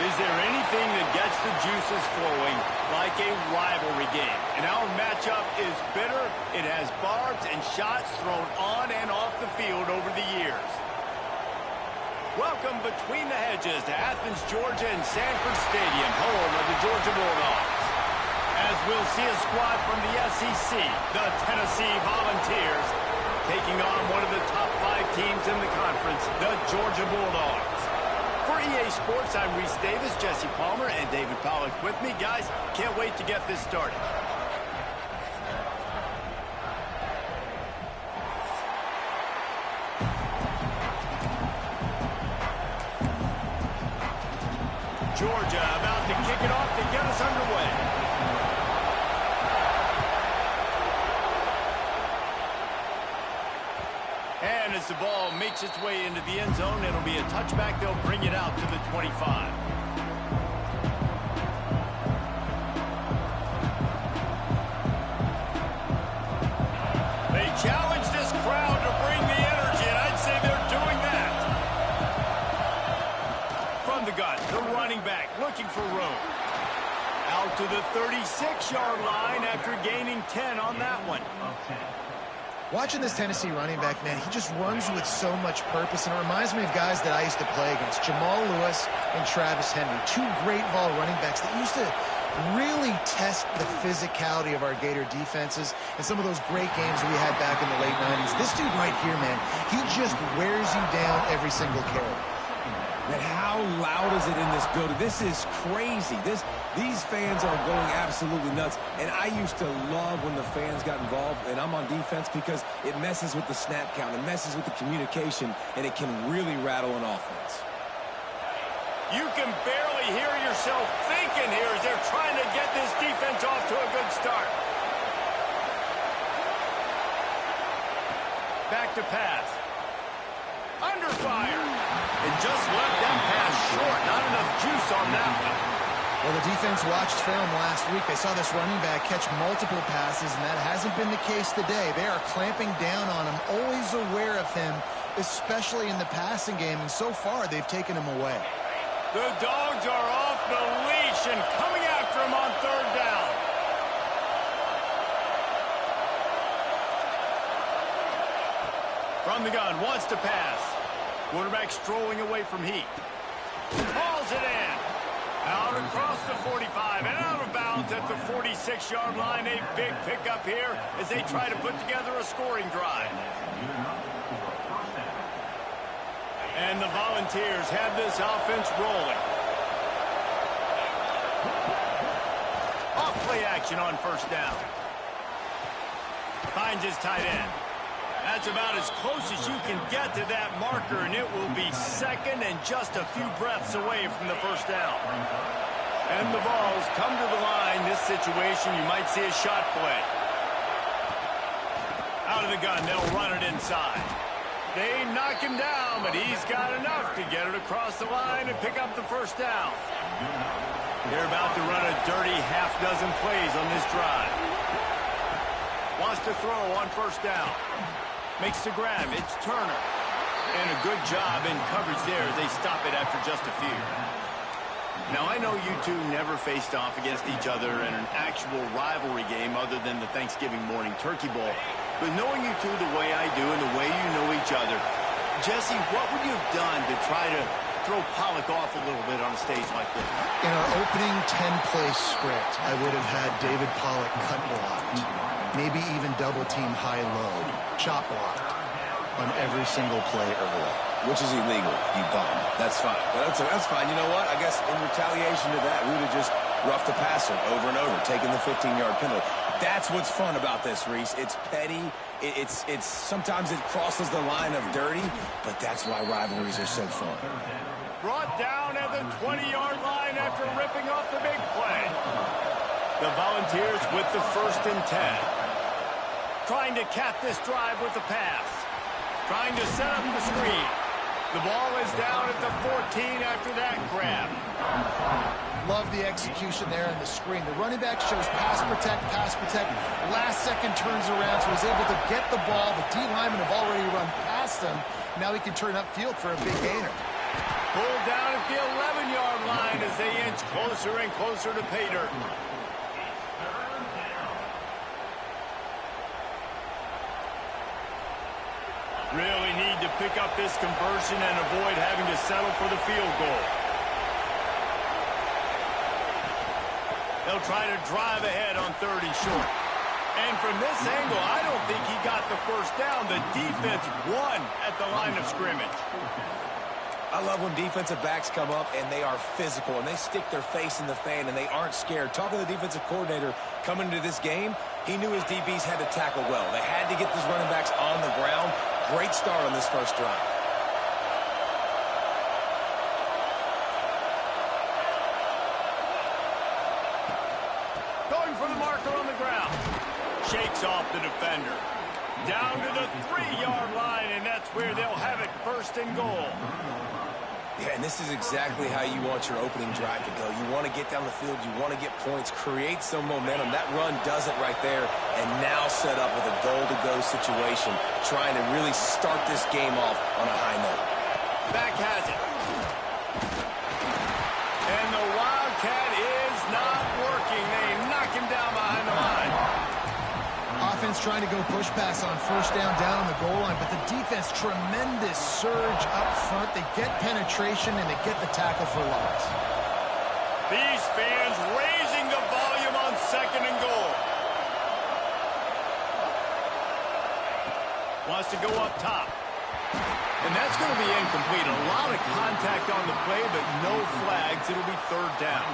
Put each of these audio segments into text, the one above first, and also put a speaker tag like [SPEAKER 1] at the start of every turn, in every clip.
[SPEAKER 1] Is there anything that gets the juices flowing like a rivalry game? And our matchup is bitter. It has barbs and shots thrown on and off the field over the years. Welcome between the hedges to Athens, Georgia and Sanford Stadium, home of the Georgia Bulldogs. As we'll see a squad from the SEC, the Tennessee Volunteers, taking on one of the top 5 teams in the conference, the Georgia Bulldogs. For EA Sports, I'm Reese Davis, Jesse Palmer, and David Pollack with me. Guys, can't wait to get this started. Georgia about to kick it off to get us underway. And as the ball makes its way into the end zone, it'll be a touchback. They'll bring it out to the 25. They challenge this crowd to bring the energy, and I'd say they're doing that. From the gun, the running back looking for room. Out to the 36-yard line after gaining 10 on that one.
[SPEAKER 2] Watching this Tennessee running back, man, he just runs with so much purpose, and it reminds me of guys that I used to play against, Jamal Lewis and Travis Henry, 2 great ball running backs that used to really test the physicality of our Gator defenses and some of those great games we had back in the late 90s. This dude right here, man, he just wears you down every single carry.
[SPEAKER 3] And how loud is it in this building? This is crazy. These fans are going absolutely nuts. And I used to love when the fans got involved, and I'm on defense, because it messes with the snap count, it messes with the communication, and it can really rattle an offense.
[SPEAKER 1] You can barely hear yourself thinking here as they're trying to get this defense off to a good start. Back to pass. Under fire. And just left that pass short. Not enough juice on that one.
[SPEAKER 2] Well, the defense watched film last week. They saw this running back catch multiple passes, and that hasn't been the case today. They are clamping down on him, always aware of him, especially in the passing game, and so far they've taken him away.
[SPEAKER 1] The Dogs are off the leash and coming after him on 3rd down. From the gun, wants to pass. Quarterback strolling away from heat. Hauls it in. Out across the 45 and out of bounds at the 46-yard line. A big pickup here as they try to put together a scoring drive. And the Volunteers have this offense rolling. Off play action on 1st down. Finds his tight end. That's about as close as you can get to that marker, and it will be 2nd and just a few breaths away from the 1st down. And the balls come to the line. This situation, you might see a shot play. Out of the gun, they'll run it inside. They knock him down, but he's got enough to get it across the line and pick up the 1st down. They're about to run a dirty half-dozen plays on this drive. Wants to throw on 1st down. Makes the grab. It's Turner. And a good job in coverage there as they stop it after just a few. Now, I know you two never faced off against each other in an actual rivalry game other than the Thanksgiving morning Turkey Bowl. But knowing you two the way I do and the way you know each other, Jesse, what would you have done to try to throw Pollack off a little bit on a stage like this?
[SPEAKER 2] In our opening 10-play script, I would have had David Pollack cut blocked. Maybe even double-team high-low, chop blocked on every single play early.
[SPEAKER 3] Which is illegal, you bum. That's fine. But that's fine. You know what? I guess in retaliation to that, we would have just roughed the passer over and over, taking the 15-yard penalty. That's what's fun about this, Reese. It's petty. It's sometimes it crosses the line of dirty, but that's why rivalries are so fun.
[SPEAKER 1] Brought down at the 20-yard line after ripping off the big play. The Volunteers with the 1st and 10. Trying to cap this drive with the pass. Trying to set up the screen. The ball is down at the 14 after that grab.
[SPEAKER 2] Love the execution there in the screen. The running back shows pass protect. Last second turns around, so he's able to get the ball. The D linemen have already run past him. Now he can turn upfield for a big gainer.
[SPEAKER 1] pulled down at the 11-yard line as they inch closer and closer to pay dirt. Really need to pick up this conversion and avoid having to settle for the field goal. They'll try to drive ahead on 3rd and short. And from this angle, I don't think he got the first down. The defense won at the line of scrimmage.
[SPEAKER 3] I love when defensive backs come up and they are physical and they stick their face in the fan and they aren't scared. Talking to the defensive coordinator coming into this game, he knew his DBs had to tackle well. They had to get these running backs on the ground. Great start on this first drive.
[SPEAKER 1] Going for the marker on the ground. Shakes off the defender. Down to the 3-yard line, and that's where they'll have it, 1st and goal.
[SPEAKER 3] Yeah, and this is exactly how you want your opening drive to go. You want to get down the field. You want to get points, create some momentum. That run does it right there, and now set up with a goal-to-go situation, trying to really start this game off on a high note.
[SPEAKER 1] Back has it. And the Wildcat is not working. They knock him down behind the line.
[SPEAKER 2] Offense trying to go push pass on 1st down on the goal line, but the defense, tremendous surge up front. They get penetration and they get the tackle for loss.
[SPEAKER 1] These fans raising the volume on 2nd and goal. Wants to go up top. And that's going to be incomplete. A lot of contact on the play, but no flags. It'll be 3rd down.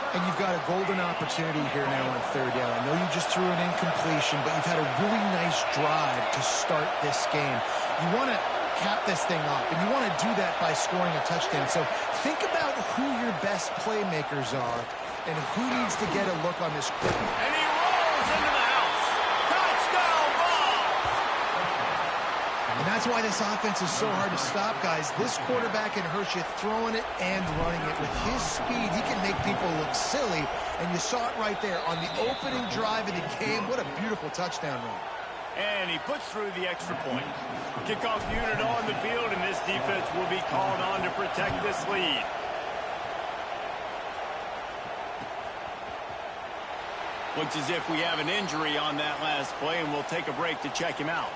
[SPEAKER 2] And you've got a golden opportunity here now on 3rd down. I know you just threw an incompletion, but you've had a really nice drive to start this game. You want to cap this thing off, and you want to do that by scoring a touchdown. So think about who your best playmakers are and who needs to get a look on this quarter.
[SPEAKER 1] And he rolls into the house. Touchdown ball!
[SPEAKER 2] And that's why this offense is so hard to stop, guys. This quarterback can hurt you throwing it and running it. With his speed, he can make people look silly. And you saw it right there on the opening drive of the game. What a beautiful touchdown run.
[SPEAKER 1] And he puts through the extra point. Kickoff unit on the field, and this defense will be called on to protect this lead. Looks as if we have an injury on that last play, and we'll take a break to check him out.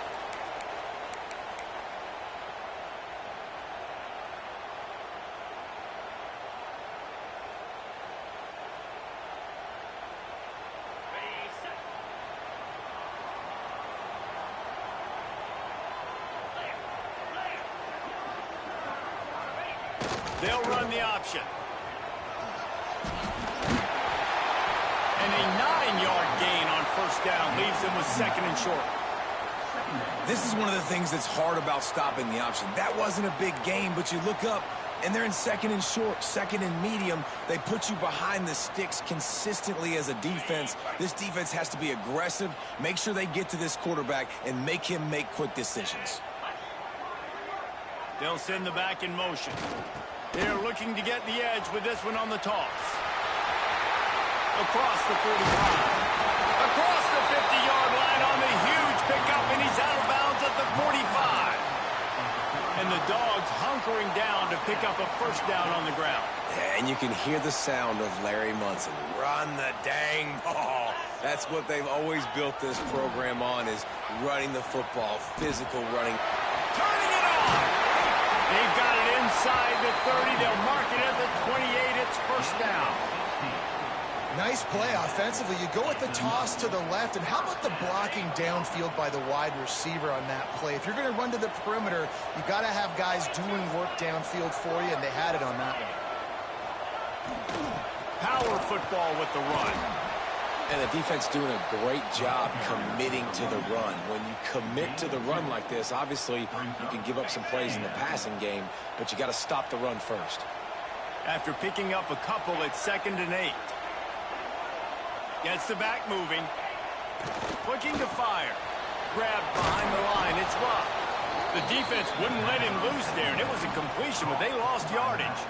[SPEAKER 1] They'll run the option. And a 9-yard gain on 1st down leaves them with 2nd and short.
[SPEAKER 3] This is one of the things that's hard about stopping the option. That wasn't a big gain, but you look up, and they're in 2nd and short, 2nd and medium. They put you behind the sticks consistently as a defense. This defense has to be aggressive, make sure they get to this quarterback, and make him make quick decisions.
[SPEAKER 1] They'll send the back in motion. They're looking to get the edge with this one on the toss. Across the 45. Across the 50-yard line on the huge pickup, and he's out of bounds at the 45. And the Dogs hunkering down to pick up a 1st down on the ground.
[SPEAKER 3] And you can hear the sound of Larry Munson. Run the dang ball. That's what they've always built this program on, is running the football, physical running.
[SPEAKER 1] Turning it on. They've got it inside the 30. They'll mark it at the 28. It's 1st down.
[SPEAKER 2] Nice play offensively. You go with the toss to the left, and how about the blocking downfield by the wide receiver on that play? If you're going to run to the perimeter, you got to have guys doing work downfield for you, and they had it on that one.
[SPEAKER 1] Power football with the run.
[SPEAKER 3] And the defense doing a great job committing to the run. When you commit to the run like this, obviously you can give up some plays in the passing game, but you got to stop the run first.
[SPEAKER 1] After picking up a couple, it's 2nd and 8. Gets the back moving. Looking to fire. Grabbed behind the line. It's blocked. The defense wouldn't let him loose there, and it was a completion, but they lost yardage.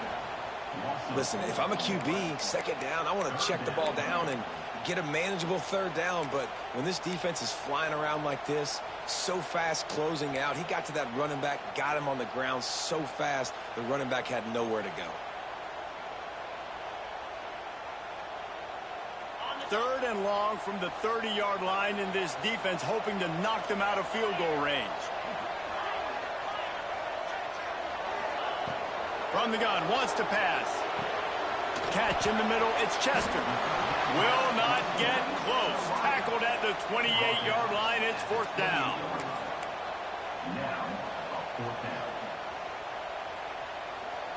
[SPEAKER 3] Listen, if I'm a QB, 2nd down, I want to check the ball down and get a manageable third down, but when this defense is flying around like this, so fast closing out, he got to that running back, got him on the ground so fast, the running back had nowhere to go.
[SPEAKER 1] Third and long from the 30-yard line, in this defense hoping to knock them out of field goal range. From the gun, wants to pass. Catch in the middle, it's Chester. Will not get close. Tackled at the 28-yard line, it's fourth down.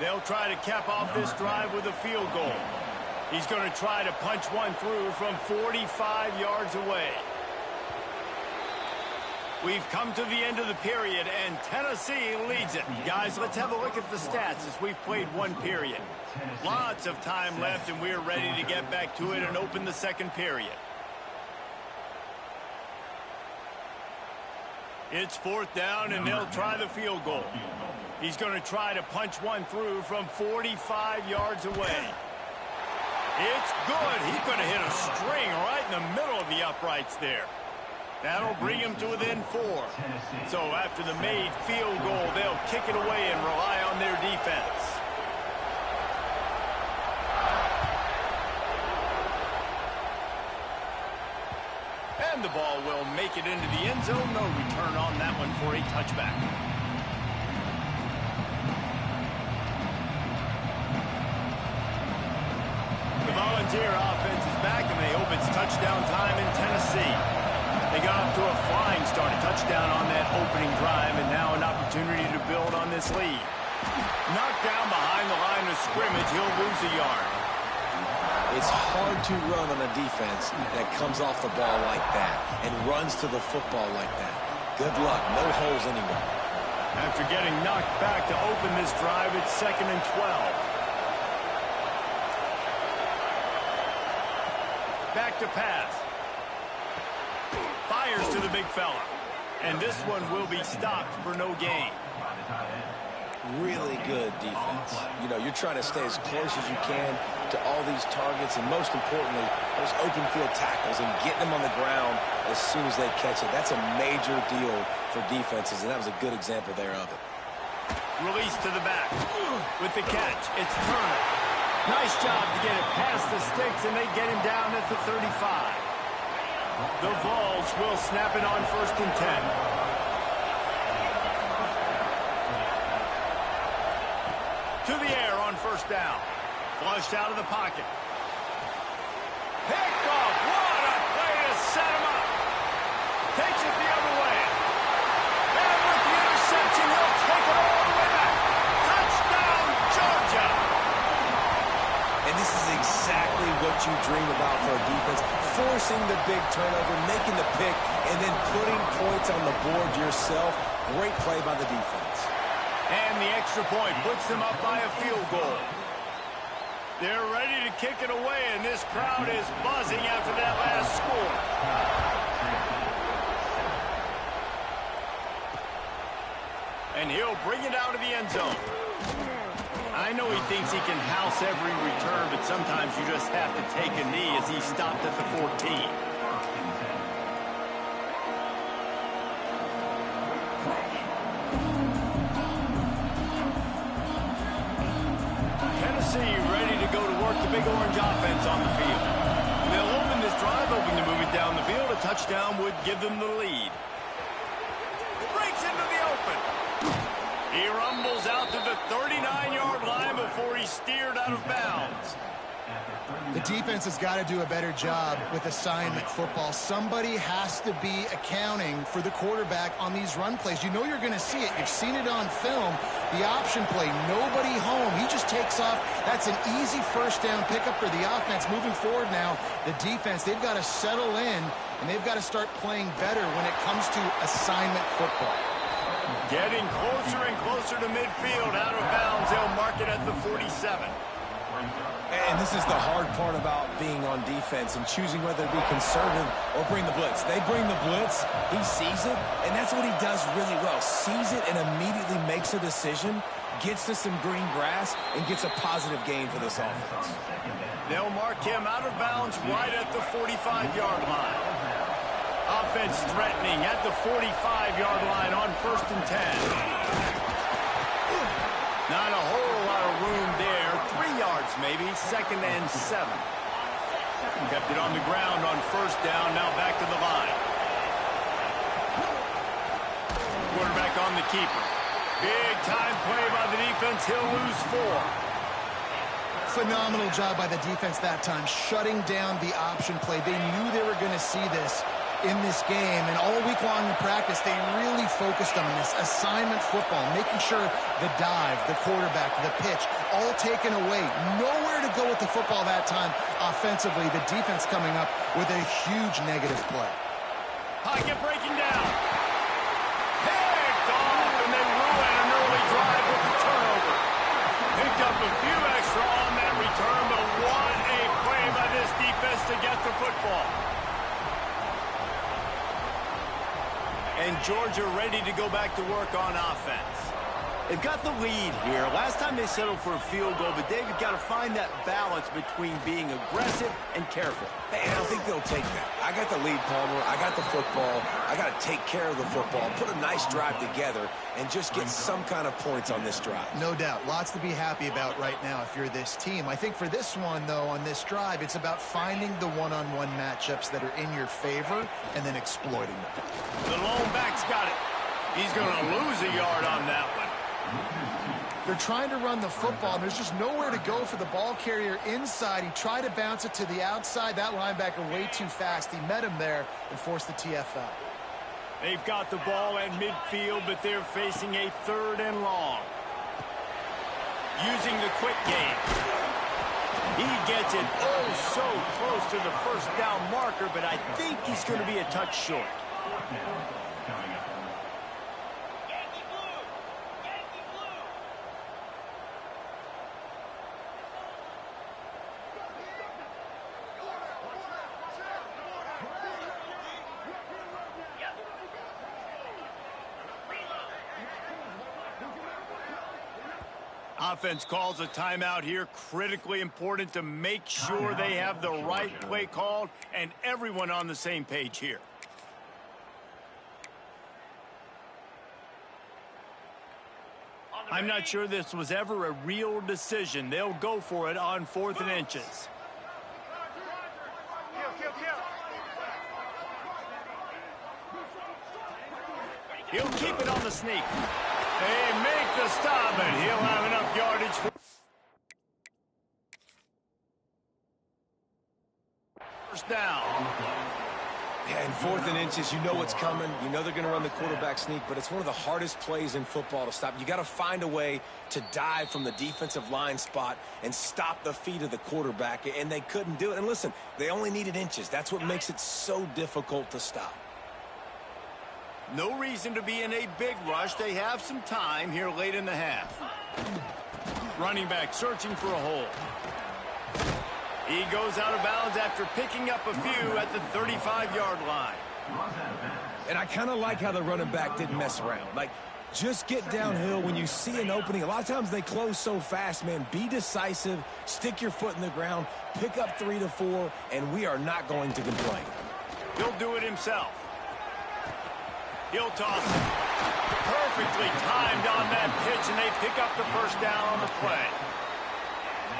[SPEAKER 1] They'll try to cap off this drive with a field goal. He's going to try to punch one through from 45 yards away. We've come to the end of the period, and Tennessee leads it. Guys, let's have a look at the stats as we've played one period. Lots of time left, and we're ready to get back to it and open the second period. It's fourth down, and they'll try the field goal. He's going to try to punch one through from 45 yards away. It's good. He's going to hit a string right in the middle of the uprights there. That'll bring him to within 4. So after the made field goal, they'll kick it away and rely on their defense. And the ball will make it into the end zone. No return on that one for a touchback. The Volunteer offense is back, and they hope it's touchdown time in Tennessee. They got off to a flying start, a touchdown on that opening drive, and now an opportunity to build on this lead. Knocked down behind the line of scrimmage, he'll lose a yard.
[SPEAKER 3] It's hard to run on a defense that comes off the ball like that and runs to the football like that. Good luck, no holes anywhere.
[SPEAKER 1] After getting knocked back to open this drive, it's 2nd and 12. Back to pass. Fires to the big fella. And this one will be stopped for no gain.
[SPEAKER 3] Really good defense. You know, you're trying to stay as close as you can to all these targets, and most importantly, those open field tackles and getting them on the ground as soon as they catch it. That's a major deal for defenses, and that was a good example there of it.
[SPEAKER 1] Release to the back. With the catch, it's Turner. Nice job to get it past the sticks, and they get him down at the 35. The Vols will snap it on 1st and 10. To the air on 1st down. Flushed out of the pocket. Picked off. What a play to set him up. Takes it the other way. And with the interception, he'll take it all the way back. Touchdown, Georgia.
[SPEAKER 3] And this is exactly what you dream about for a defense. Forcing the big turnover, making the pick, and then putting points on the board yourself. Great play by the defense.
[SPEAKER 1] And the extra point puts them up by a field goal. They're ready to kick it away, and this crowd is buzzing after that last score. And he'll bring it out of the end zone. I know he thinks he can house every return, but sometimes you just have to take a knee as he stopped at the 14. Ready to go to work the big orange offense on the field. They'll open this drive, hoping to move it down the field. A touchdown would give them the lead. Breaks into the open. He rumbles out to the 39-yard line before he's steered out of bounds.
[SPEAKER 2] The defense has got to do a better job with assignment football. Somebody has to be accounting for the quarterback on these run plays. You know you're going to see it. You've seen it on film. The option play, nobody home. He just takes off. That's an easy 1st down pickup for the offense. Moving forward now, the defense, they've got to settle in, and they've got to start playing better when it comes to assignment football.
[SPEAKER 1] Getting closer and closer to midfield. Out of bounds, they'll mark it at the 47.
[SPEAKER 3] And this is the hard part about being on defense and choosing whether to be conservative or bring the blitz. They bring the blitz, he sees it, and that's what he does really well. Sees it and immediately makes a decision. gets to some green grass, and gets a positive gain for this offense.
[SPEAKER 1] They'll mark him out of bounds right at the 45-yard line. Offense threatening at the 45-yard line on 1st and 10. Not a whole lot of room there. 3 yards maybe, 2nd and 7. Kept it on the ground on 1st down, now back to the line. Quarterback on the keeper. Big time play by the defense. He'll lose 4.
[SPEAKER 2] Phenomenal job by the defense that time, shutting down the option play. They knew they were going to see this in this game, and all week long in practice, they really focused on this assignment football, making sure the dive, the quarterback, the pitch, all taken away. Nowhere to go with the football that time offensively. The defense coming up with a huge negative play.
[SPEAKER 1] Pocket breaking down. Picked off, and they ruin an early drive with the turnover. Picked up a few extra on that return, but what a play by this defense to get the football. And Georgia ready to go back to work on offense. They've got the lead here. Last time they settled for a field goal, but Dave, you've got to find that balance between being aggressive and careful.
[SPEAKER 3] Hey, I don't think they'll take that. I got the lead, Palmer. I got the football. I got to take care of the football, put a nice drive together, and just get some kind of points on this drive.
[SPEAKER 2] No doubt. Lots to be happy about right now if you're this team. I think for this one, though, on this drive, it's about finding the one-on-one matchups that are in your favor and then exploiting them.
[SPEAKER 1] The lone back's got it. He's going to lose a yard on that one.
[SPEAKER 2] They're trying to run the football, and there's just nowhere to go for the ball carrier inside. He tried to bounce it to the outside. That linebacker way too fast. He met him there and forced the TFL.
[SPEAKER 1] They've got the ball at midfield, but they're facing a 3rd and long. Using the quick game. He gets it oh so close to the 1st down marker, but I think he's going to be a touch short. Offense calls a timeout here. Critically important to make sure they have the right play called and everyone on the same page here. I'm not sure this was ever a real decision. They'll go for it on 4th and inches. He'll keep it on the sneak. They make the stop, and he'll have enough yardage for first down.
[SPEAKER 3] Yeah, in 4th and inches, you know what's coming. You know they're going to run the quarterback sneak, but it's one of the hardest plays in football to stop. You got to find a way to dive from the defensive line spot and stop the feet of the quarterback, and they couldn't do it. And listen, they only needed inches. That's what makes it so difficult to stop.
[SPEAKER 1] No reason to be in a big rush. They have some time here late in the half. Running back searching for a hole. He goes out of bounds after picking up a few at the 35-yard line.
[SPEAKER 3] And I kind of like how the running back didn't mess around. Like, just get downhill when you see an opening. A lot of times they close so fast, man. Be decisive, stick your foot in the ground, pick up 3 to 4, and we are not going to complain.
[SPEAKER 1] He'll do it himself. He'll toss it. Perfectly timed on that pitch, and they pick up the first down on the play.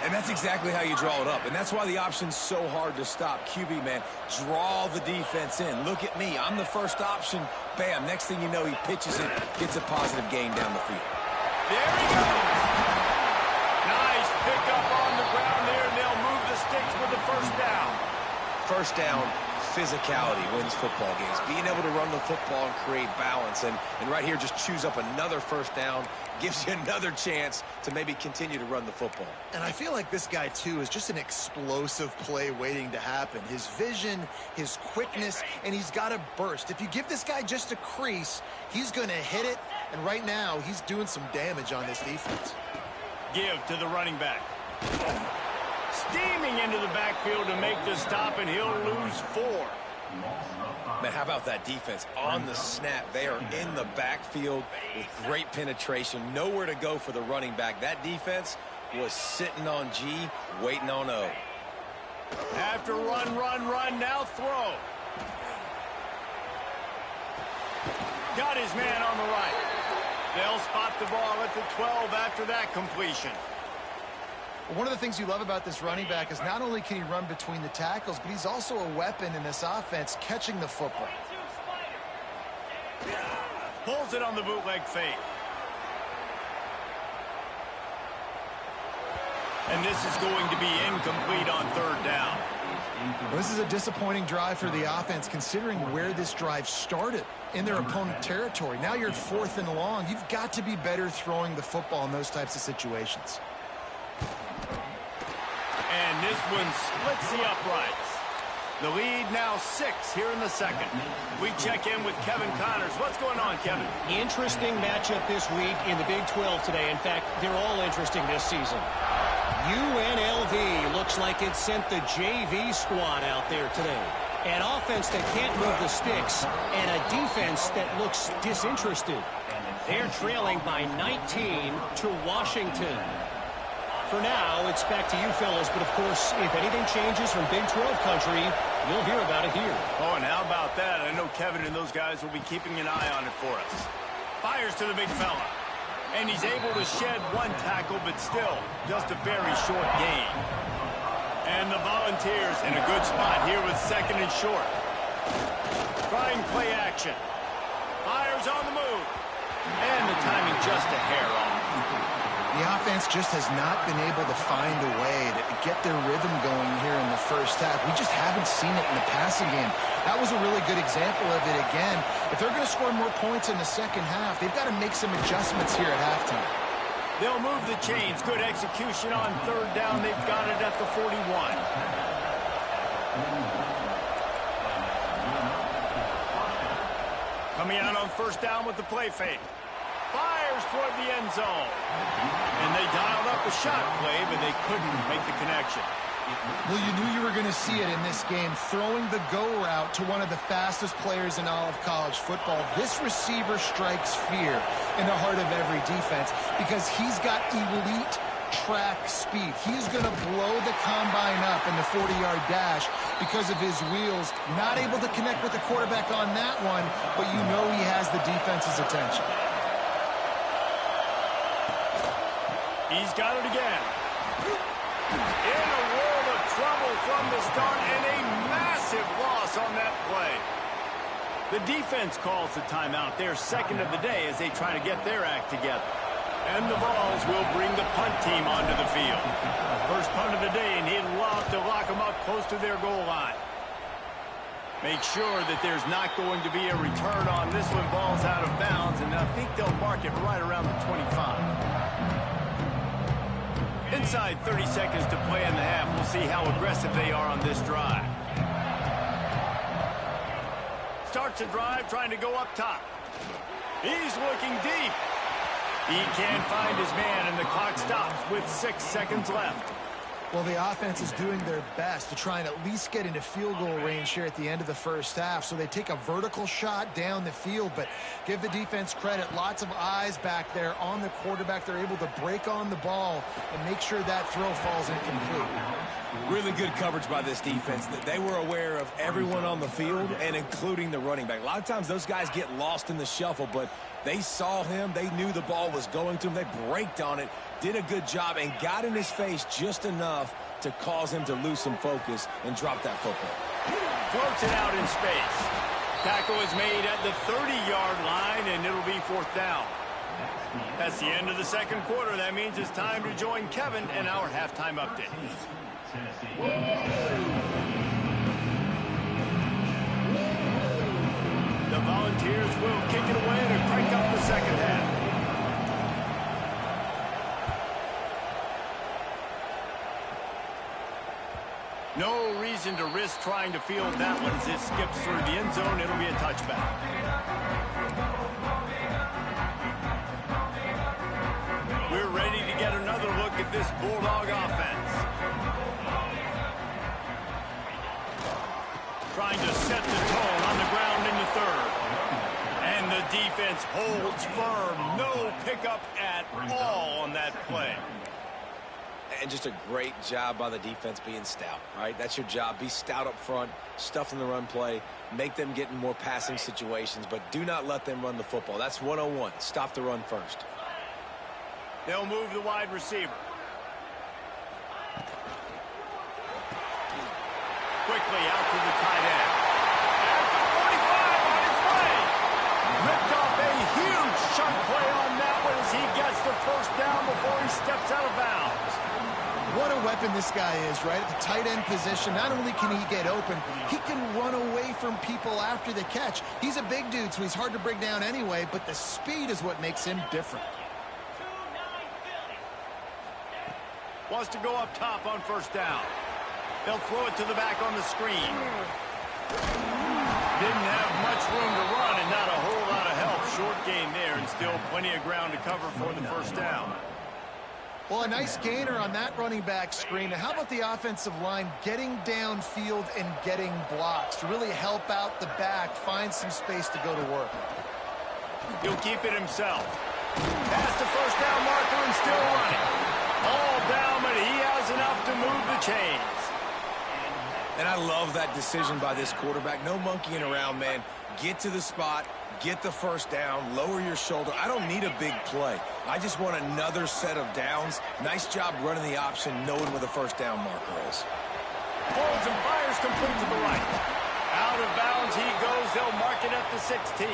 [SPEAKER 3] And that's exactly how you draw it up. And that's why the option's so hard to stop. QB, man, draw the defense in. Look at me. I'm the first option. Bam. Next thing you know, he pitches it, gets a positive gain down the field.
[SPEAKER 1] There he goes. Nice pickup on the ground there, and they'll move the sticks with the first down.
[SPEAKER 3] First down, physicality wins football games. Being able to run the football and create balance. And right here, just choose up another first down, gives you another chance to maybe continue to run the football.
[SPEAKER 2] And I feel like this guy, too, is just an explosive play waiting to happen. His vision, his quickness, and he's got a burst. If you give this guy just a crease, he's going to hit it. And right now, he's doing some damage on this defense.
[SPEAKER 1] Give to the running back. Steaming into the backfield to make the stop, and he'll lose 4.
[SPEAKER 3] Man, how about that defense on the snap? They are in the backfield with great penetration. Nowhere to go for the running back. That defense was sitting on G, waiting on O.
[SPEAKER 1] After run, now throw. Got his man on the right. They'll spot the ball at the 12 after that completion.
[SPEAKER 2] One of the things you love about this running back is not only can he run between the tackles, but he's also a weapon in this offense catching the football.
[SPEAKER 1] Pulls it on the bootleg fake. And this is going to be incomplete on third down.
[SPEAKER 2] Well, this is a disappointing drive for the offense considering where this drive started in their opponent territory. Now you're 4th and long. You've got to be better throwing the football in those types of situations.
[SPEAKER 1] And this one splits the uprights. The lead now 6 here in the second. We check in with Kevin Connors. What's going on, Kevin?
[SPEAKER 4] Interesting matchup this week in the Big 12 today. In fact, they're all interesting this season. UNLV looks like it sent the JV squad out there today. An offense that can't move the sticks and a defense that looks disinterested. They're trailing by 19 to Washington. For now, it's back to you fellas, but of course, if anything changes from Big 12 country, you'll hear about it here.
[SPEAKER 1] Oh, and how about that? I know Kevin and those guys will be keeping an eye on it for us. Fires to the big fella. And he's able to shed one tackle, but still, just a very short gain. And the Volunteers in a good spot here with 2nd and short. Trying play action. Fires on the move. And the timing just a hair off.
[SPEAKER 2] The offense just has not been able to find a way to get their rhythm going here in the first half. We just haven't seen it in the passing game. That was a really good example of it again. If they're going to score more points in the second half, they've got to make some adjustments here at halftime.
[SPEAKER 1] They'll move the chains. Good execution on third down. They've got it at the 41. Coming out on first down with the play fake. Fires toward the end zone. And they dialed up a shot play, but they couldn't make the connection.
[SPEAKER 2] Well, you knew you were going to see it in this game, throwing the go route to one of the fastest players in all of college football. This receiver strikes fear in the heart of every defense because he's got elite track speed. He's going to blow the combine up in the 40-yard dash because of his wheels. Not able to connect with the quarterback on that one, but you know he has the defense's attention.
[SPEAKER 1] He's got it again. In a world of trouble from the start and a massive loss on that play. The defense calls the timeout. They're 2nd of the day as they try to get their act together. And the Vols will bring the punt team onto the field. First punt of the day, and he'd love to lock them up close to their goal line. Make sure that there's not going to be a return on this one. Ball's out of bounds, and I think they'll mark it right around the 25. Inside 30 seconds to play in the half. We'll see how aggressive they are on this drive. Starts a drive trying to go up top. He's looking deep. He can't find his man, and the clock stops with 6 seconds left.
[SPEAKER 2] Well, the offense is doing their best to try and at least get into field goal range here at the end of the first half. So they take a vertical shot down the field, but give the defense credit. Lots of eyes back there on the quarterback. They're able to break on the ball and make sure that throw falls incomplete.
[SPEAKER 3] Really good coverage by this defense. They were aware of everyone on the field and including the running back. A lot of times those guys get lost in the shuffle, but they saw him. They knew the ball was going to him. They braked on it, did a good job, and got in his face just enough to cause him to lose some focus and drop that football.
[SPEAKER 1] Floats it out in space. Tackle is made at the 30-yard line, and it'll be 4th down. That's the end of the second quarter. That means it's time to join Kevin in our halftime update. The Volunteers will kick it away to crank up the second half. No reason to risk trying to field that one as it skips through the end zone. It'll be a touchback. We're ready to get another look at this Bulldog offense. trying to set the tone on the ground in the third. And the defense holds firm. No pickup at all on that play.
[SPEAKER 3] And just a great job by the defense being stout, right? That's your job. Be stout up front, stuff in the run play, make them get in more passing situations, but do not let them run the football. That's 101. Stop the run first.
[SPEAKER 1] They'll move the wide receiver. Quickly out to the tight end. At the 45 on his way. Ripped off a huge chunk play on that one as he gets the first down before he steps out of bounds.
[SPEAKER 2] What a weapon this guy is, right? At the tight end position, not only can he get open, he can run away from people after the catch. He's a big dude, so he's hard to bring down anyway, but the speed is what makes him different.
[SPEAKER 1] Wants to go up top on first down. They'll throw it to the back on the screen. Didn't have much room to run and not a whole lot of help. Short gain there and still plenty of ground to cover for the first down.
[SPEAKER 2] Well, a nice gainer on that running back screen. Now, how about the offensive line getting downfield and getting blocks to really help out the back, find some space to go to work?
[SPEAKER 1] He'll keep it himself. Past the first down marker and still running. All down, but he has enough to move the chains.
[SPEAKER 3] And I love that decision by this quarterback. No monkeying around, man. Get to the spot, get the first down, lower your shoulder. I don't need a big play. I just want another set of downs. Nice job running the option, knowing where the first down marker is.
[SPEAKER 1] Pulls and fires complete to the right. Out of bounds he goes. They'll mark it at the 16.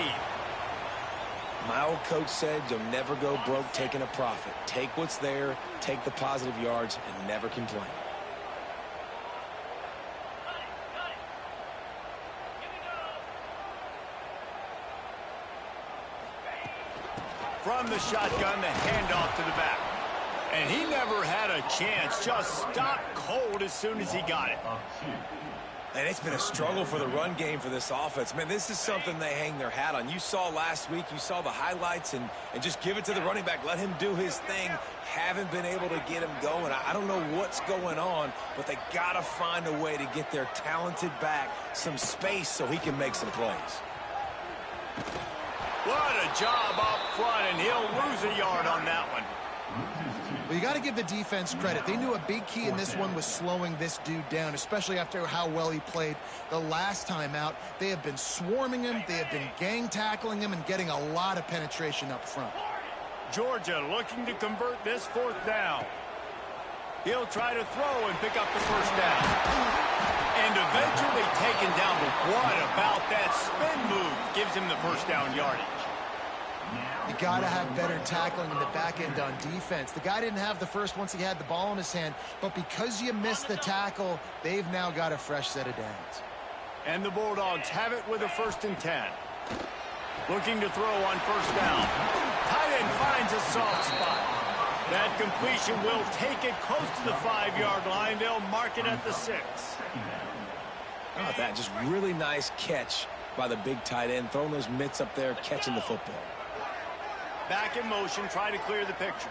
[SPEAKER 3] My old coach said you'll never go broke taking a profit. Take what's there, take the positive yards, and never complain.
[SPEAKER 1] From the shotgun, the handoff to the back. And he never had a chance. Just stopped cold as soon as he got it.
[SPEAKER 3] And it's been a struggle for the run game for this offense. Man, this is something they hang their hat on. You saw last week, you saw the highlights, and just give it to the running back. Let him do his thing. Haven't been able to get him going. I don't know what's going on, but they got to find a way to get their talented back some space so he can make some plays.
[SPEAKER 1] What a job up front, and he'll lose a yard on that one.
[SPEAKER 2] Well, you got to give the defense credit. They knew a big key in this one was slowing this dude down, especially after how well he played the last time out. They have been swarming him. They have been gang tackling him and getting a lot of penetration up front.
[SPEAKER 1] Georgia looking to convert this fourth down. He'll try to throw and pick up the first down. And eventually taken down, but what about that spin move gives him the first down yardage?
[SPEAKER 2] You got to have better tackling in the back end on defense. The guy didn't have the first once he had the ball in his hand, but because you missed the tackle, they've now got a fresh set of downs.
[SPEAKER 1] And the Bulldogs have it with a 1st and 10. Looking to throw on first down. Tight end finds a soft spot. That completion will take it close to the 5-yard line. They'll mark it at the 6.
[SPEAKER 3] How about that? Just really nice catch by the big tight end, throwing those mitts up there, catching the football.
[SPEAKER 1] Back in motion, try to clear the picture.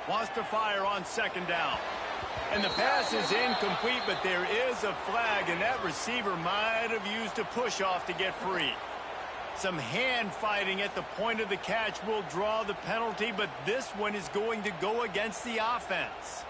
[SPEAKER 1] Wants to fire on 2nd down. And the pass is incomplete, but there is a flag, and that receiver might have used a push-off to get free. Some hand fighting at the point of the catch will draw the penalty, but this one is going to go against the offense.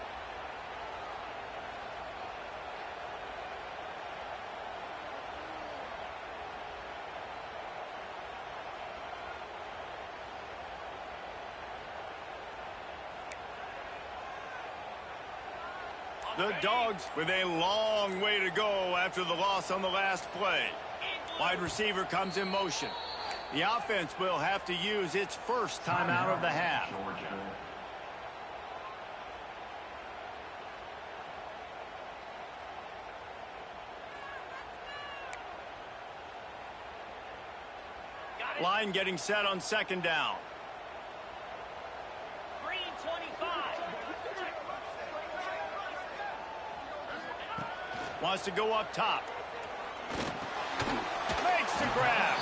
[SPEAKER 1] The Dogs with a long way to go after the loss on the last play. Wide receiver comes in motion. The offense will have to use its first timeout of the half. Line getting set on 2nd down. Wants to go up top. Makes the grab.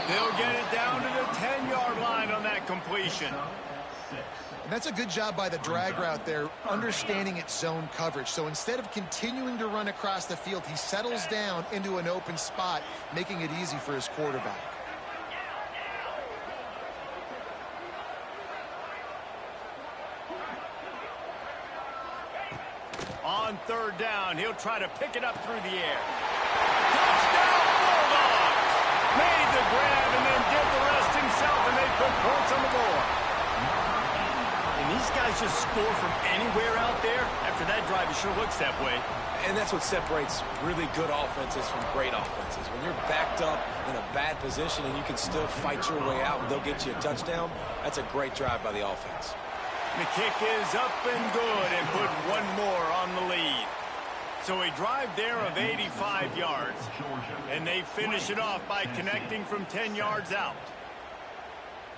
[SPEAKER 1] They'll get it down to the 10-yard line on that completion.
[SPEAKER 2] And that's a good job by the drag route there, understanding its zone coverage. So instead of continuing to run across the field, he settles down into an open spot, making it easy for his quarterback.
[SPEAKER 1] On third down, he'll try to pick it up through the air. Touchdown, Bulldogs! Made the grab and then did the rest himself, and they put points on the board. And these guys just score from anywhere out there. After that drive, it sure looks that way.
[SPEAKER 3] And that's what separates really good offenses from great offenses. When you're backed up in a bad position and you can still fight your way out and they'll get you a touchdown, that's a great drive by the offense.
[SPEAKER 1] The kick is up and good and put one more on the lead. So a drive there of 85 yards. And they finish it off by connecting from 10 yards out.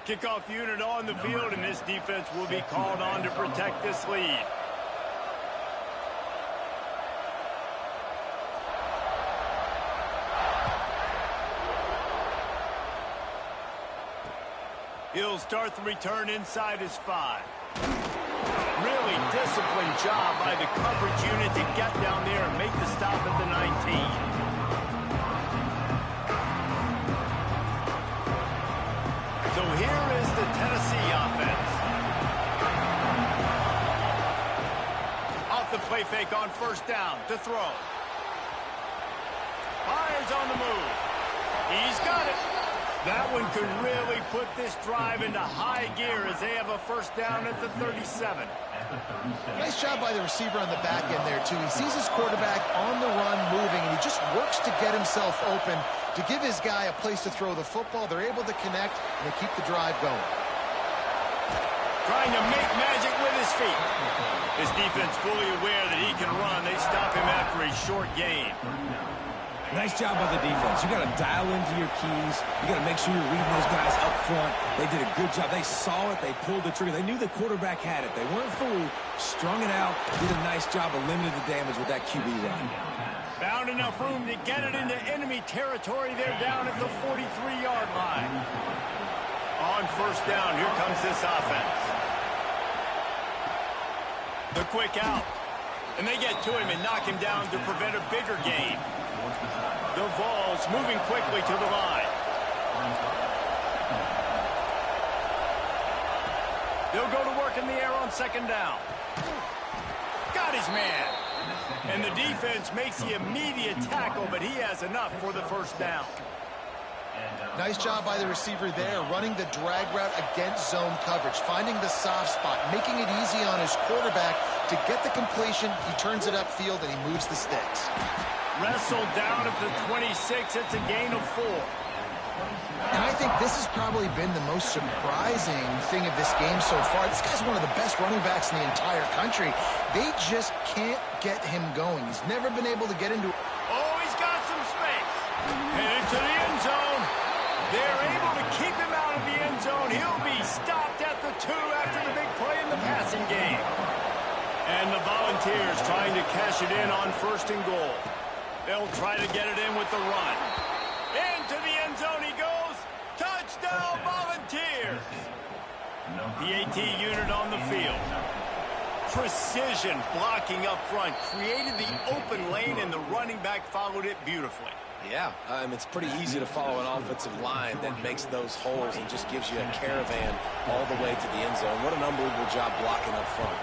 [SPEAKER 1] Kickoff unit on the field, and this defense will be called on to protect this lead. He'll start the return inside his 5. Really disciplined job by the coverage unit to get down there and make the stop at the 19. So here is the Tennessee offense. Off the play fake on first down to throw. Fires on the move. He's got it. That one could really put this drive into high gear as they have a first down at the 37.
[SPEAKER 2] Nice job by the receiver on the back end there, too. He sees his quarterback on the run moving, and he just works to get himself open to give his guy a place to throw the football. They're able to connect, and they keep the drive going.
[SPEAKER 1] Trying to make magic with his feet. His defense fully aware that he can run. They stop him after a short gain.
[SPEAKER 3] Nice job by the defense. You got to dial into your keys. You got to make sure you're reading those guys up front. They did a good job. They saw it. They pulled the trigger. They knew the quarterback had it. They weren't fooled. Strung it out. Did a nice job of limiting the damage with that QB run.
[SPEAKER 1] Found enough room to get it into enemy territory. They're down at the 43-yard line. On first down, here comes this offense. The quick out. And they get to him and knock him down to prevent a bigger gain. The Vols moving quickly to the line. They'll go to work in the air on second down. Got his man. And the defense makes the immediate tackle, but he has enough for the first down.
[SPEAKER 2] Nice job by the receiver there, running the drag route against zone coverage, finding the soft spot, making it easy on his quarterback to get the completion. He turns it upfield, and he moves the sticks.
[SPEAKER 1] Wrestled down at the 26. It's a gain of 4.
[SPEAKER 2] And I think this has probably been the most surprising thing of this game so far. This guy's one of the best running backs in the entire country. They just can't get him going. He's never been able to get into...
[SPEAKER 1] Oh, he's got some space. And into the end zone. They're able to keep him out of the end zone. He'll be stopped at the 2 after the big play in the passing game. And the Volunteers trying to cash it in on first and goal. They'll try to get it in with the run. Into the end zone he goes. Touchdown, Volunteers. The AT unit on the field. Precision blocking up front. Created the open lane, and the running back followed it beautifully.
[SPEAKER 3] Yeah, it's pretty easy to follow an offensive line that makes those holes and just gives you a caravan all the way to the end zone. What an unbelievable job blocking up front.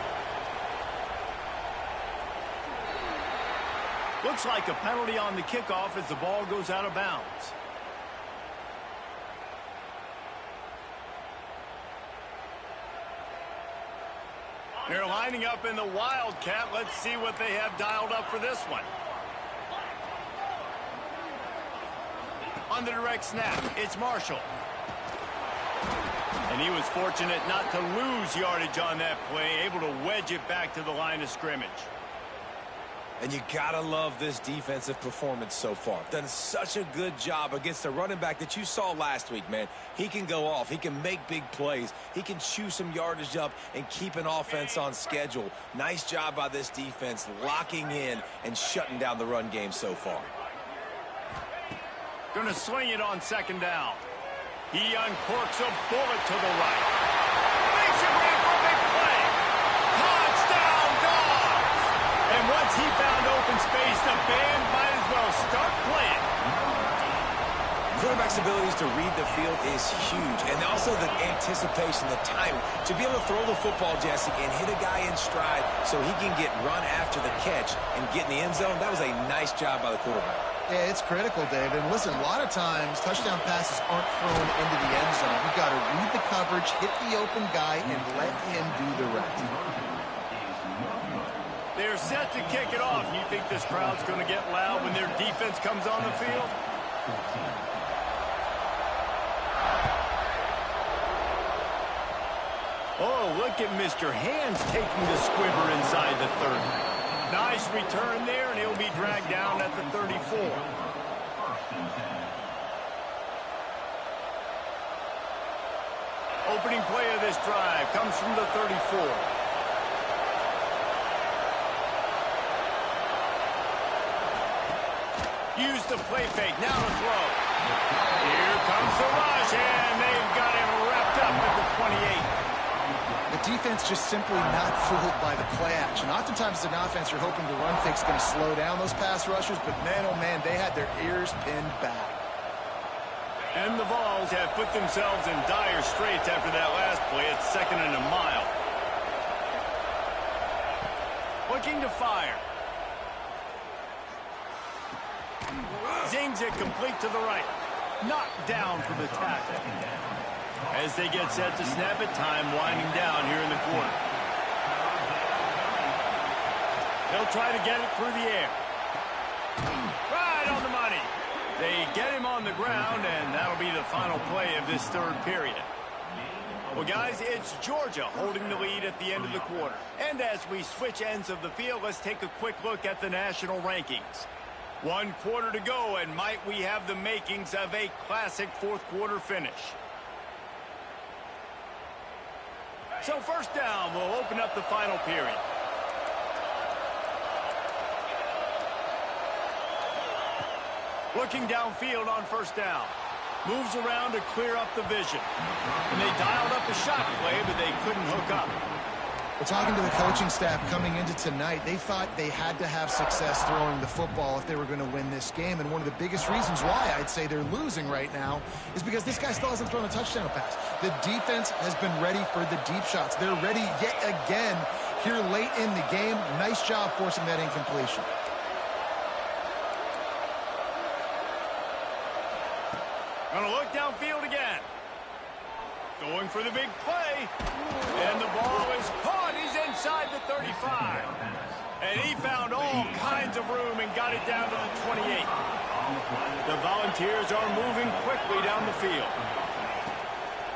[SPEAKER 1] Looks like a penalty on the kickoff as the ball goes out of bounds. They're lining up in the Wildcat. Let's see what they have dialed up for this one. On the direct snap, it's Marshall. And he was fortunate not to lose yardage on that play, able to wedge it back to the line of scrimmage.
[SPEAKER 3] And you gotta love this defensive performance so far. Done such a good job against the running back that you saw last week, man. He can go off. He can make big plays. He can chew some yardage up and keep an offense on schedule. Nice job by this defense locking in and shutting down the run game so far.
[SPEAKER 1] Gonna swing it on second down. He uncorks a bullet to the right. Makes a grab for a big play. once he found open space, the band might as well start playing.
[SPEAKER 3] Quarterback's abilities to read the field is huge, and also the anticipation, the timing. To be able to throw the football, Jesse, and hit a guy in stride so he can get run after the catch and get in the end zone, that was a nice job by the quarterback.
[SPEAKER 2] Yeah, it's critical, David. And listen, a lot of times touchdown passes aren't thrown into the end zone. You've got to read the coverage, hit the open guy, and let him do the rest.
[SPEAKER 1] They're set to kick it off. You think this crowd's going to get loud when their defense comes on the field? Oh, look at Mr. Hands taking the squibber inside the 30. Nice return there, and he'll be dragged down at the 34. Opening play of this drive comes from the 34. Use the play fake, now to throw. Here comes the rush, and they've got him wrapped up at the 28.
[SPEAKER 2] The defense just simply not fooled by the play action. Oftentimes as an offense, you're hoping the run fake's going to slow down those pass rushers, but man, oh man, they had their ears pinned back.
[SPEAKER 1] And the Vols have put themselves in dire straits after that last play. It's 2nd and a mile. Looking to fire. Zings it complete to the right. Knocked down for the tackle. As they get set to snap it, time winding down here in the quarter. They'll try to get it through the air. Right on the money. They get him on the ground, and that'll be the final play of this third period. Well, guys, it's Georgia holding the lead at the end of the quarter. And as we switch ends of the field, let's take a quick look at the national rankings. 1 quarter to go, and might we have the makings of a classic fourth quarter finish. So first down, we'll open up the final period. Looking downfield on first down. Moves around to clear up the vision. And they dialed up a shot play, but they couldn't hook up.
[SPEAKER 2] Well, talking to the coaching staff coming into tonight, they thought they had to have success throwing the football if they were going to win this game. And one of the biggest reasons why I'd say they're losing right now is because this guy still hasn't thrown a touchdown pass. The defense has been ready for the deep shots. They're ready yet again here late in the game. Nice job forcing that incompletion.
[SPEAKER 1] Gonna look downfield again. Going for the big play. And the ball is caught. He's inside the 35. And he found all kinds of room and got it down to the 28. The Volunteers are moving quickly down the field.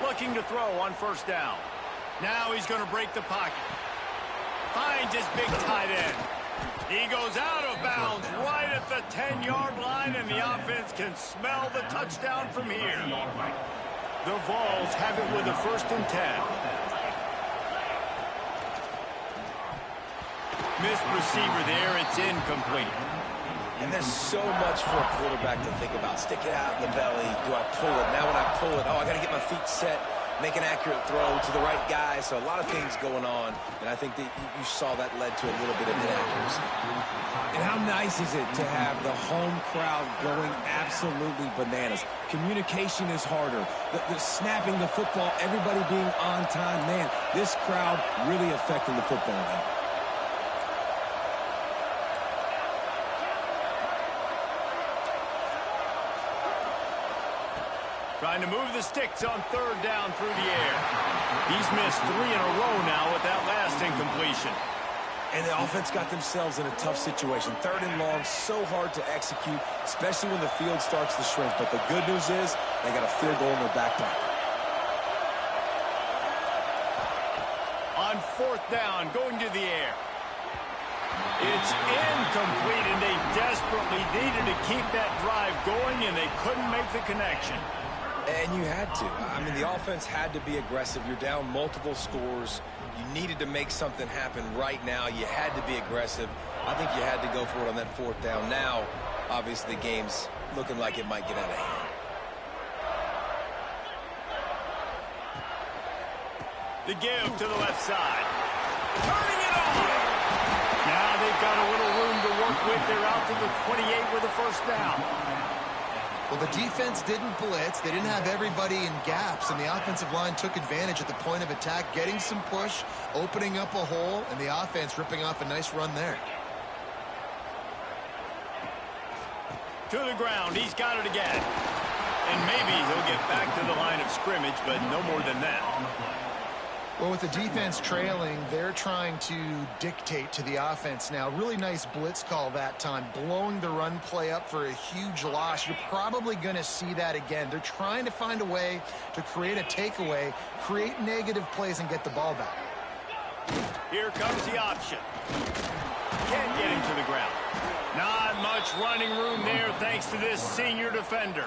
[SPEAKER 1] Looking to throw on first down. Now he's going to break the pocket. Finds his big tight end. He goes out of bounds right at the 10-yard line, and the offense can smell the touchdown from here. The Vols have it with a 1st and 10. Missed receiver there. It's incomplete.
[SPEAKER 3] And there's so much for a quarterback to think about. Stick it out in the belly. Do I pull it? Now when I pull it, oh, I got to get my feet set. Make an accurate throw to the right guy. So a lot of things going on. And I think that you saw that led to a little bit of inaccuracy.
[SPEAKER 5] And how nice is it to have the home crowd going absolutely bananas? Communication is harder. The snapping the football, everybody being on time. Man, this crowd really affecting the football game.
[SPEAKER 1] Trying to move the sticks on third down through the air. He's missed 3 in a row now with that last incompletion.
[SPEAKER 3] And the offense got themselves in a tough situation. 3rd and long, so hard to execute, especially when the field starts to shrink. But the good news is they got a field goal in their back pocket.
[SPEAKER 1] On 4th down, going to the air. It's incomplete, and they desperately needed to keep that drive going, and they couldn't make the connection.
[SPEAKER 3] And you had to. I mean, the offense had to be aggressive. You're down multiple scores. You needed to make something happen right now. You had to be aggressive. I think you had to go for it on that 4th down. Now, obviously, the game's looking like it might get out of hand. The give to the left side. Turning it on. Now they
[SPEAKER 1] they've got a little room to work with. They're out to the 28 with a first down.
[SPEAKER 2] Well, the defense didn't blitz. They didn't have everybody in gaps, and the offensive line took advantage at the point of attack, getting some push, opening up a hole, and the offense ripping off a nice run there.
[SPEAKER 1] To the ground. He's got it again. And maybe he'll get back to the line of scrimmage, but no more than that.
[SPEAKER 2] Well, with the defense trailing, they're trying to dictate to the offense now. Really nice blitz call that time, blowing the run play up for a huge loss. You're probably going to see that again. They're trying to find a way to create a takeaway, create negative plays, and get the ball back.
[SPEAKER 1] Here comes the option. Can't get him to the ground. Not much running room there thanks to this senior defender.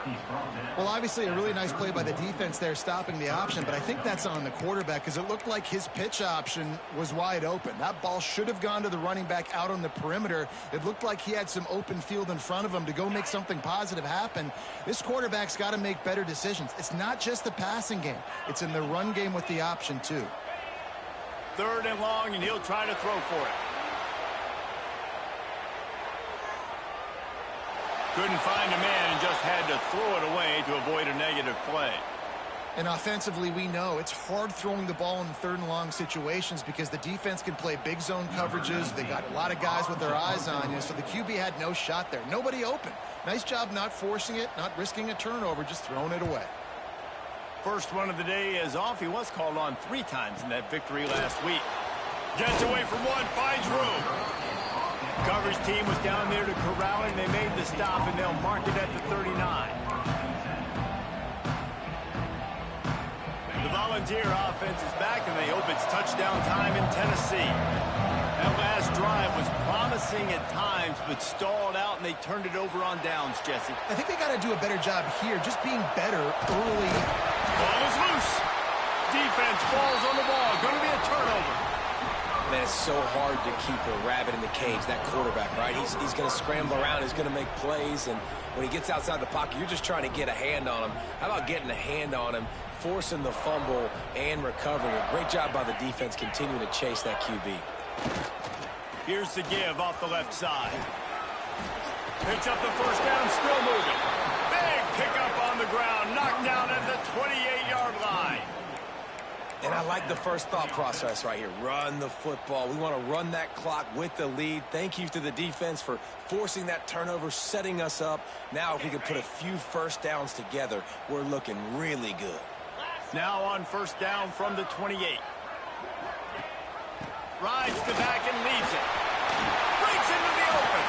[SPEAKER 2] Well, obviously a really nice play by the defense there stopping the option, but I think that's on the quarterback because it looked like his pitch option was wide open. That ball should have gone to the running back out on the perimeter. It looked like he had some open field in front of him to go make something positive happen. This quarterback's got to make better decisions. It's not just the passing game. It's in the run game with the option too.
[SPEAKER 1] 3rd and long, and he'll try to throw for it. Couldn't find a man and just had to throw it away to avoid a negative play.
[SPEAKER 2] And offensively, we know it's hard throwing the ball in 3rd and long situations because the defense can play big zone coverages. They got a lot of guys with their eyes on you, so the QB had no shot there. Nobody open. Nice job not forcing it, not risking a turnover, just throwing it away.
[SPEAKER 1] First one of the day is off. He was called on 3 times in that victory last week. Gets away from one, finds room. Coverage team was down there to corral him. They made the stop, and they'll mark it at the 39. The Volunteer offense is back, and they hope it's touchdown time in Tennessee. That last drive was promising at times, but stalled out, and they turned it over on downs, Jesse.
[SPEAKER 2] I think they got to do a better job here, just being better early.
[SPEAKER 1] Ball is loose. Defense falls on the ball. Going to be a turnover.
[SPEAKER 3] Man, it's so hard to keep a rabbit in the cage, that quarterback, right? He's going to scramble around. He's going to make plays, and when he gets outside the pocket, you're just trying to get a hand on him. How about getting a hand on him, forcing the fumble, and recovering? A great job by the defense continuing to chase that QB.
[SPEAKER 1] Here's the give off the left side. Picks up the first down, still moving. Big pickup on the ground, knocked down at the 28-yard line.
[SPEAKER 3] And I like the first thought process right here. Run the football. We want to run that clock with the lead. Thank you to the defense for forcing that turnover, setting us up. Now if we can put a few first downs together, we're looking really good.
[SPEAKER 1] Now on first down from the 28. Rides the back and leaves it. Breaks into the open.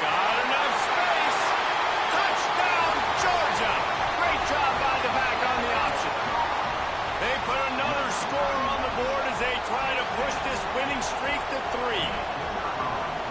[SPEAKER 1] Got enough space. Touchdown, Georgia. Great job by the back on the option. They put another score on the board as they try to push this winning streak to 3.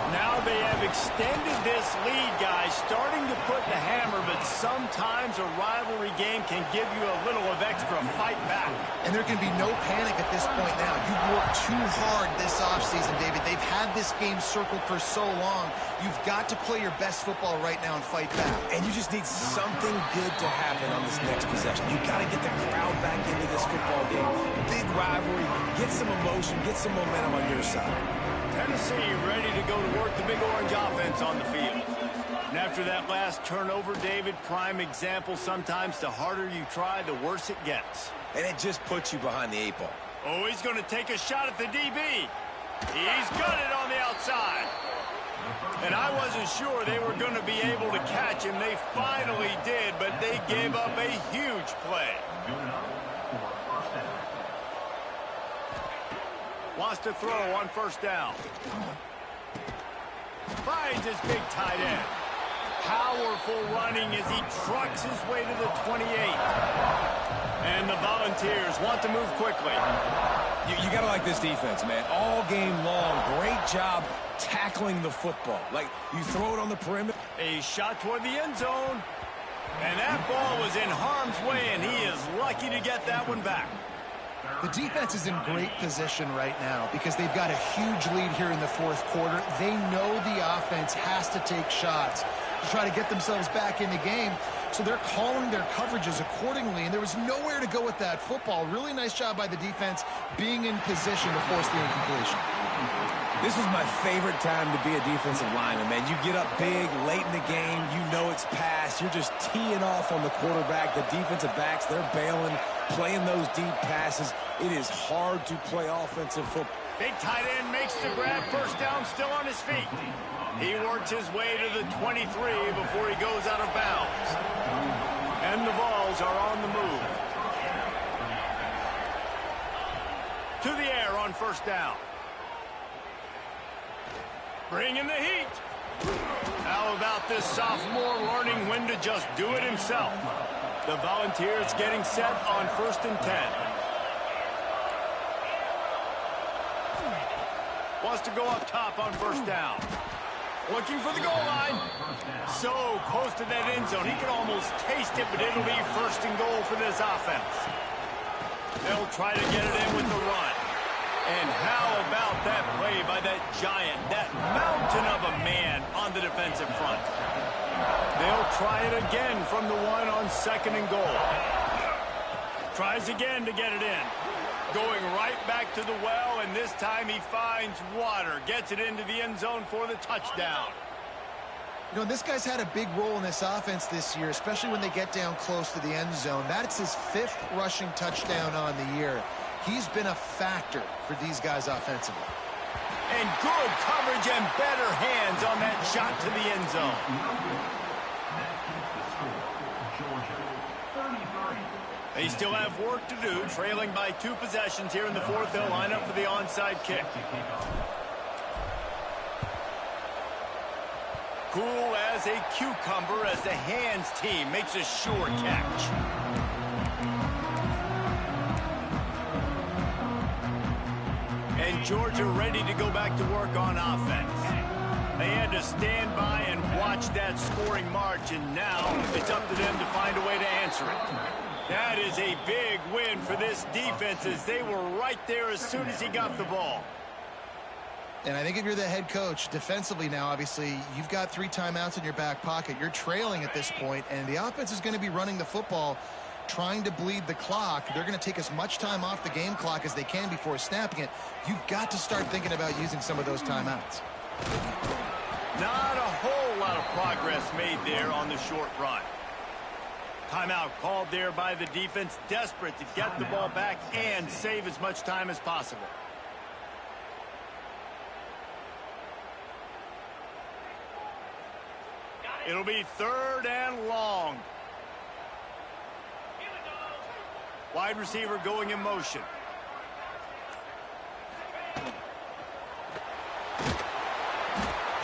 [SPEAKER 1] Now they have extended this lead, guys, starting to put the hammer, but sometimes a rivalry game can give you a little of extra fight back.
[SPEAKER 2] And there can be no panic at this point now. You've worked too hard this offseason, David. They've had this game circled for so long. You've got to play your best football right now and fight back.
[SPEAKER 3] And you just need something good to happen on this next possession. You got to get the crowd back into this football game. Big rivalry. Get some emotion. Get some momentum on your side.
[SPEAKER 1] Tennessee ready to go to work the Big Orange offense on the field. And after that last turnover, David, prime example, sometimes the harder you try, the worse it gets.
[SPEAKER 3] And it just puts you behind the 8 ball.
[SPEAKER 1] Oh, he's going to take a shot at the DB. He's got it on the outside. And I wasn't sure they were going to be able to catch him. They finally did, but they gave up a huge play. Wants to throw on first down. Finds his big tight end. Powerful running as he trucks his way to the 28. And the Volunteers want to move quickly.
[SPEAKER 5] You got to like this defense, man. All game long, great job tackling the football. Like, you throw it on the perimeter.
[SPEAKER 1] A shot toward the end zone. And that ball was in harm's way, and he is lucky to get that one back.
[SPEAKER 2] The defense is in great position right now because they've got a huge lead here in the 4th quarter. They know the offense has to take shots to try to get themselves back in the game. So they're calling their coverages accordingly, and there was nowhere to go with that football. Really nice job by the defense being in position to force the incompletion.
[SPEAKER 5] This is my favorite time to be a defensive lineman, man. You get up big, late in the game. You know it's past. You're just teeing off on the quarterback. The defensive backs, they're bailing, playing those deep passes. It is hard to play offensive football.
[SPEAKER 1] Big tight end makes the grab. First down, still on his feet. He works his way to the 23 before he goes out of bounds. And the Vols are on the move. To the air on first down. Bringing the heat. How about this sophomore learning when to just do it himself? The Volunteers getting set on 1st and 10. Wants to go up top on first down. Looking for the goal line. So close to that end zone. He can almost taste it, but it'll be 1st and goal for this offense. They'll try to get it in with the run. And how about that play by that giant, that mountain of a man on the defensive front? They'll try it again from the one on 2nd and goal. Tries again to get it in. Going right back to the well, and this time he finds water. Gets it into the end zone for the touchdown.
[SPEAKER 2] You know, this guy's had a big role in this offense this year, especially when they get down close to the end zone. That's his 5th rushing touchdown on the year. He's been a factor for these guys offensively.
[SPEAKER 1] And good coverage and better hands on that shot to the end zone. They still have work to do, trailing by 2 possessions here in the 4th. They'll line up for the onside kick. Cool as a cucumber as the hands team makes a sure catch. And Georgia ready to go back to work on offense. They had to stand by and watch that scoring march, and now it's up to them to find a way to answer it. That is a big win for this defense as they were right there as soon as he got the ball.
[SPEAKER 2] And I think if you're the head coach, defensively now, obviously, you've got 3 timeouts in your back pocket. You're trailing at this point, and the offense is going to be running the football, trying to bleed the clock. They're going to take as much time off the game clock as they can before snapping it. You've got to start thinking about using some of those timeouts.
[SPEAKER 1] Not a whole lot of progress made there on the short run. Timeout called there by the defense, desperate to get the ball back and save as much time as possible. It'll be 3rd and long. Wide receiver going in motion.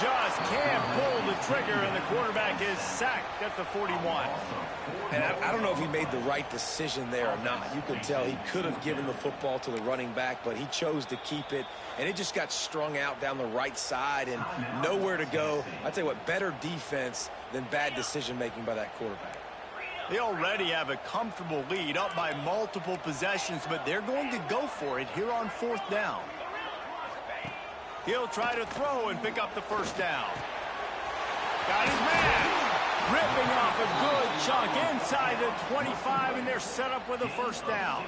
[SPEAKER 1] Just can't pull the trigger, and the quarterback is sacked at the 41.
[SPEAKER 5] And I don't know if he made the right decision there or not. You could tell he could have given the football to the running back, but he chose to keep it, and it just got strung out down the right side and nowhere to go. I tell you what, better defense than bad decision-making by that quarterback.
[SPEAKER 1] They already have a comfortable lead, up by multiple possessions, but they're going to go for it here on 4th down. He'll try to throw and pick up the 1st down. Got his man. Ripping off a good chunk inside the 25, and they're set up with a 1st down.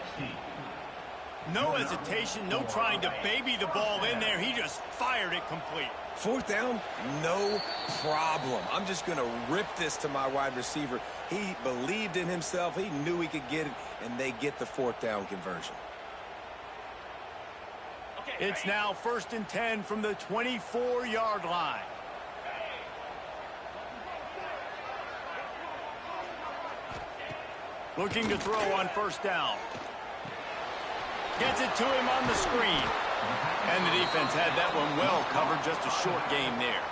[SPEAKER 1] No hesitation, no trying to baby the ball in there. He just fired it complete.
[SPEAKER 5] 4th down, no problem. I'm just going to rip this to my wide receiver. He believed in himself. He knew he could get it, and they get the 4th down conversion.
[SPEAKER 1] It's now 1st and 10 from the 24-yard line. Looking to throw on 1st down. Gets it to him on the screen. And the defense had that one well covered. Just a short game there.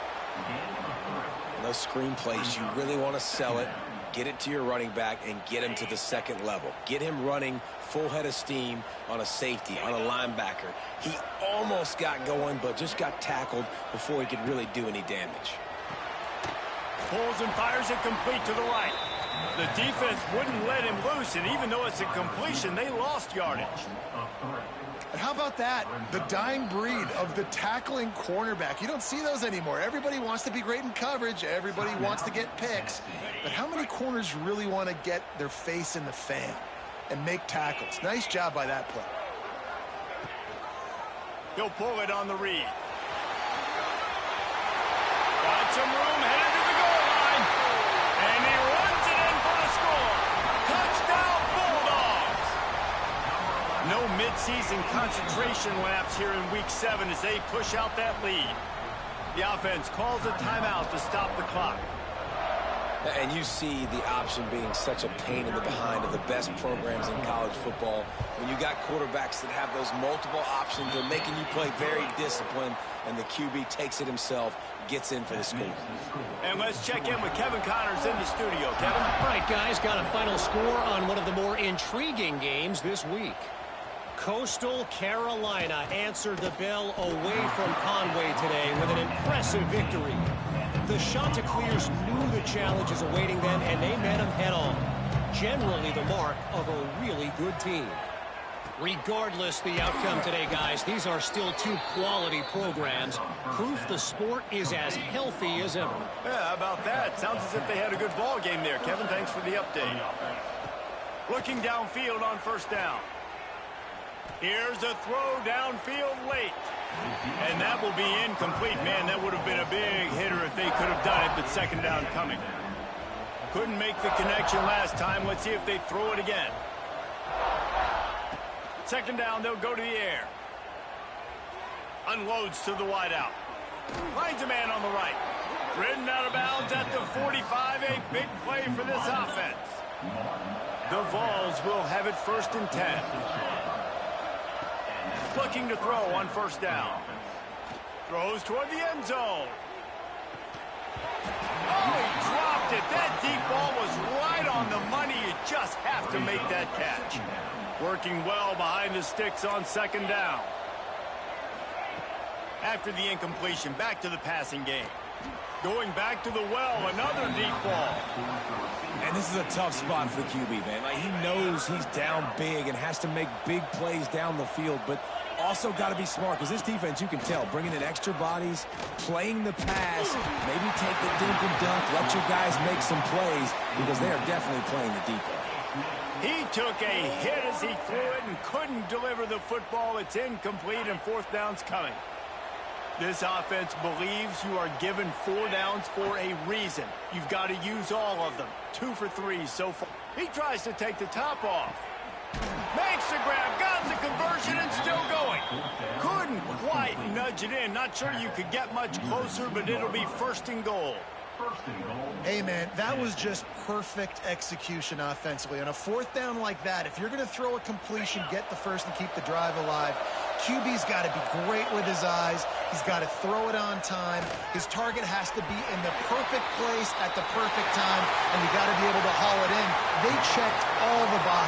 [SPEAKER 5] Those screen plays, you really want to sell it, get it to your running back, and get him to the 2nd level. Get him running full head of steam on a safety, on a linebacker. He almost got going, but just got tackled before he could really do any damage.
[SPEAKER 1] Pulls and fires it complete to the right. The defense wouldn't let him loose, and even though it's a completion, they lost yardage.
[SPEAKER 2] And how about that? The dying breed of the tackling cornerback. You don't see those anymore. Everybody wants to be great in coverage. Everybody wants to get picks. But how many corners really want to get their face in the fan and make tackles? Nice job by that play.
[SPEAKER 1] He'll pull it on the read. some room headed to the goal line. And he runs it in for the score. Touchdown, Bulldogs. No midseason concentration laps here in Week 7 as they push out that lead. The offense calls a timeout to stop the clock.
[SPEAKER 3] And you see the option being such a pain in the behind of the best programs in college football. When you got quarterbacks that have those multiple options, they're making you play very disciplined, and the QB takes it himself, gets in for the score.
[SPEAKER 1] And let's check in with Kevin Connors in the studio. Kevin?
[SPEAKER 4] All right, guys, got a final score on one of the more intriguing games this week. Coastal Carolina answered the bell away from Conway today with an impressive victory. The Chanticleers knew the challenges awaiting them, and they met them head-on. Generally the mark of a really good team. Regardless the outcome today, guys, these are still two quality programs. Proof the sport is as healthy as ever.
[SPEAKER 1] Yeah, how about that? Sounds as if they had a good ball game there. Kevin, thanks for the update. Looking downfield on first down. Here's a throw downfield late. And that will be incomplete. Man, that would have been a big hitter if they could have done it, but second down coming. Couldn't make the connection last time. Let's see if they throw it again. Second down, they'll go to the air. Unloads to the wideout. Finds a man on the right. Ridden out of bounds at the 45. A big play for this offense. The Vols will have it 1st and 10. Looking to throw on first down. Throws toward the end zone. Oh, he dropped it. That deep ball was right on the money. You just have to make that catch. Working well behind the sticks on second down. After the incompletion, back to the passing game. Going back to the well, another deep ball.
[SPEAKER 5] And this is a tough spot for the QB, man. Like, he knows he's down big and has to make big plays down the field, but also got to be smart, because this defense, you can tell, bringing in extra bodies, playing the pass, maybe take the dink and dunk, let your guys make some plays, because they are definitely playing the deep end.
[SPEAKER 1] He took a hit as he threw it and couldn't deliver the football. It's incomplete, and fourth down's coming. This offense believes you are given 4 downs for a reason. You've got to use all of them. 2 for 3 so far. He tries to take the top off. Makes the grab, got the conversion, and still going. Couldn't quite nudge it in. Not sure you could get much closer, but it'll be 1st and goal.
[SPEAKER 2] Hey, man, that was just perfect execution offensively. On a 4th down like that, if you're going to throw a completion, get the first and keep the drive alive, QB's got to be great with his eyes. He's got to throw it on time. His target has to be in the perfect place at the perfect time, and you got to be able to haul it in. They checked all the boxes.